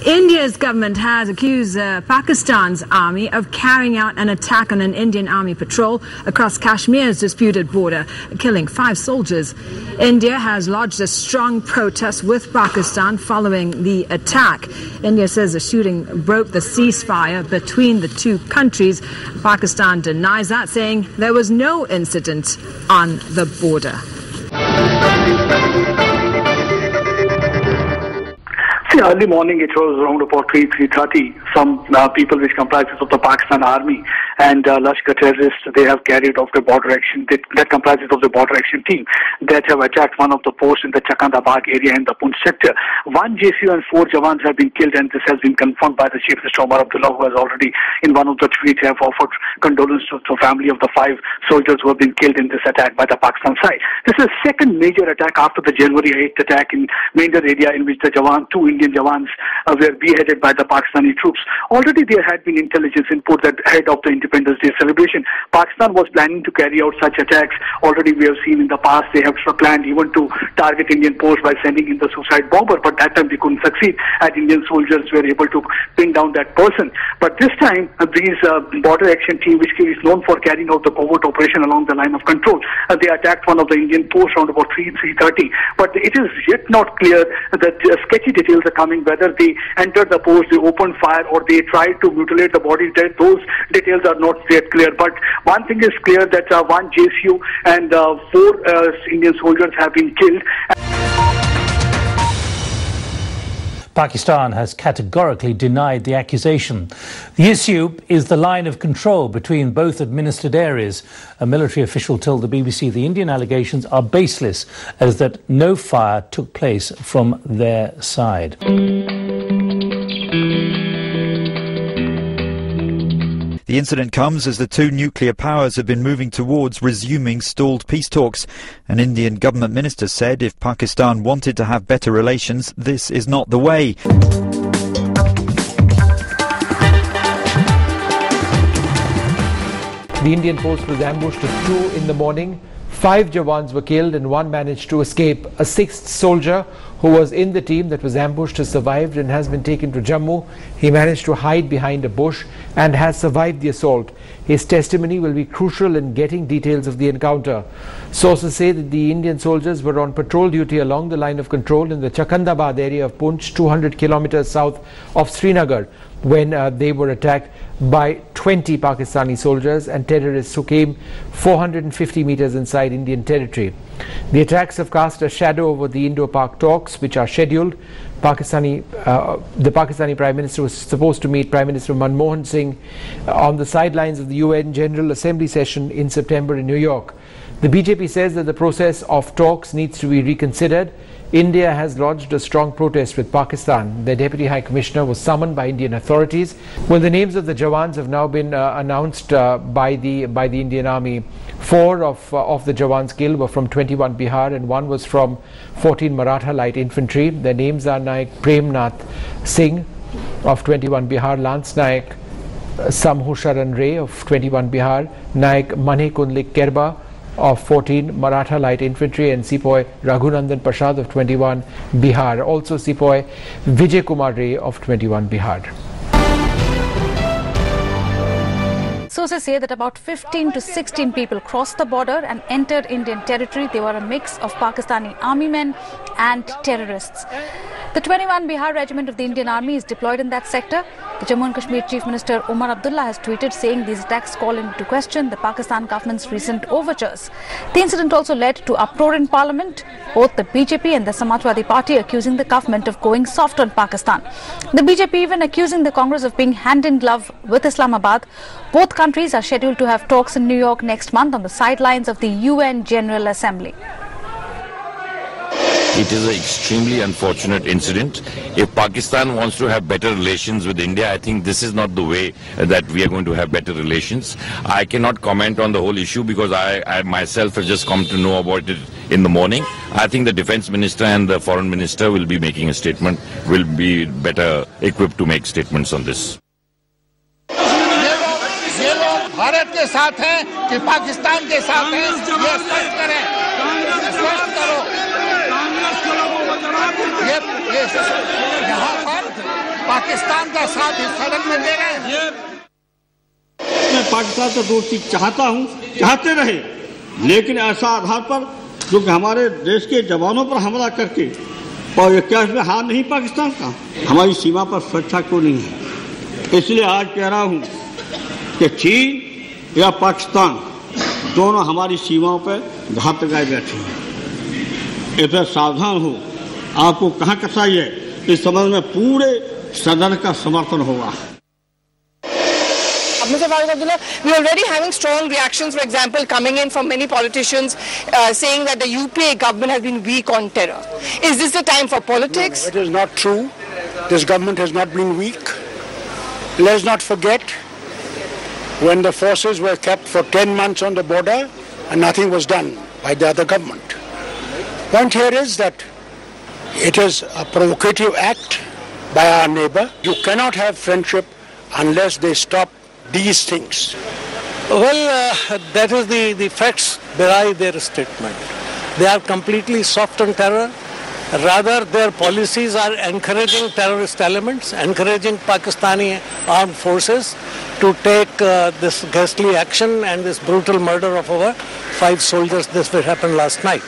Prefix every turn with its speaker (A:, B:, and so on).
A: India's government has accused Pakistan's army of carrying out an attack on an Indian army patrol across Kashmir's disputed border, killing 5 soldiers. India has lodged a strong protest with Pakistan following the attack. India says the shooting broke the ceasefire between the two countries. Pakistan denies that, saying there was no incident on the border.
B: Early morning, it was around about 3:30. Some people which comprises of the Pakistan army and Lashkar terrorists, they have carried out the border action. That comprises of the border action team that have attacked one of the posts in the Chakandabad area in the Poonch sector. 1 JCU and 4 Jawans have been killed, and this has been confirmed by the Chief Minister Omar Abdullah, who has already in one of the tweets have offered condolence to the family of the 5 soldiers who have been killed in this attack by the Pakistan side. This is the second major attack after the January 8th attack in Mainder area, in which the 2 Indian Jawans were beheaded by the Pakistani troops. Already there had been intelligence input that ahead of the Independence Day celebration, Pakistan was planning to carry out such attacks. Already we have seen in the past they have planned even to target Indian posts by sending in the suicide bomber, but that time they couldn't succeed, and Indian soldiers were able to pin down that person. But this time these border action team, which is known for carrying out the covert operation along the line of control, they attacked one of the Indian posts around about 3:30. But it is yet not clear that sketchy details are coming, whether they entered the post, they opened fire, or they tried to mutilate the body. Those details are not yet clear. But one thing is clear, that 1 JCU and 4 Indian soldiers have been killed.
C: Pakistan has categorically denied the accusation. The issue is the line of control between both administered areas. A military official told the BBC the Indian allegations are baseless, as that no fire took place from their side.
D: The incident comes as the 2 nuclear powers have been moving towards resuming stalled peace talks. An Indian government minister said if Pakistan wanted to have better relations, this is not the way.
E: The Indian post was ambushed at 2 in the morning. 5 Jawans were killed and 1 managed to escape. A 6th soldier who was in the team that was ambushed has survived and has been taken to Jammu. He managed to hide behind a bush and has survived the assault. His testimony will be crucial in getting details of the encounter. Sources say that the Indian soldiers were on patrol duty along the line of control in the Chakandabad area of Poonch, 200 kilometers south of Srinagar, when they were attacked by 20 Pakistani soldiers and terrorists who came 450 meters inside Indian territory. The attacks have cast a shadow over the Indo-Pak talks, which are scheduled. The Pakistani Prime Minister was supposed to meet Prime Minister Manmohan Singh on the sidelines of the UN General Assembly session in September in New York. The BJP says that the process of talks needs to be reconsidered. India has lodged a strong protest with Pakistan. The Deputy High Commissioner was summoned by Indian authorities. Well, the names of the Jawans have now been announced by the Indian Army. 4 of the Jawans killed were from 21 Bihar and 1 was from 14 Maratha Light Infantry. Their names are Naik Premnath Singh of 21 Bihar, Lance Naik Samhusharan Ray of 21 Bihar, Naik Mane Kunlik Kerba of 14 Maratha Light Infantry, and Sepoy Raghunandan Prasad of 21 Bihar. Also Sepoy Vijay Kumar Ray of 21 Bihar.
F: Sources say that about 15 to 16 people crossed the border and entered Indian territory. They were a mix of Pakistani army men and terrorists. The 21 Bihar Regiment of the Indian Army is deployed in that sector. The Jammu and Kashmir Chief Minister Omar Abdullah has tweeted saying these attacks call into question the Pakistan government's recent overtures. The incident also led to uproar in Parliament, both the BJP and the Samajwadi Party accusing the government of going soft on Pakistan. The BJP even accusing the Congress of being hand in glove with Islamabad. Both countries are scheduled to have talks in New York next month on the sidelines of the UN General Assembly.
G: It is an extremely unfortunate incident. If Pakistan wants to have better relations with India, I think this is not the way that we are going to have better relations. I cannot comment on the whole issue because I myself have just come to know about it in the morning. I think the Defence Minister and the Foreign Minister will be making a statement, will be better equipped to make statements on this.
H: Bharat के साथ हैं कि पाकिस्तान के साथ हैं, ये स्पष्ट करें, स्पष्ट करो। ये यहाँ पर पाकिस्तान का साथ इस सड़क में दे रहे हैं।
I: मैं पाकिस्तान से दोस्ती चाहता हूं, चाहते रहे, लेकिन ऐसा आधार पर जो कि हमारे देश के जवानों पर हमला करके, और क्या इसमें हार नहीं पाकिस्तान का? हमारी सीमा पर सुरक्षा क्यों नहीं है? इसलिए आज कह रहा हूं कि चीन या पाकिस्तान दोनों हमारी सीमाओं पर घात लगाए बैठे हैं। इससे सावधान हो, आपको कहां कसाई है, इस संबंध में पूरे सदन का समर्थन होगा।
J: Mr. Farooq Abdullah, we are already having strong reactions, for example, coming in from many politicians saying that the UPA government has been weak on terror. Is this the time for politics?
K: No, it is not true. This government has not been weak. Let's not forget when the forces were kept for 10 months on the border and nothing was done by the other government. Point here is that it is a provocative act by our neighbor. You cannot have friendship unless they stop these things.
L: Well, that is the facts belie their statement. They are completely soft on terror. Rather, their policies are encouraging terrorist elements, encouraging Pakistani armed forces to take this ghastly action and this brutal murder of over 5 soldiers. This happened last night.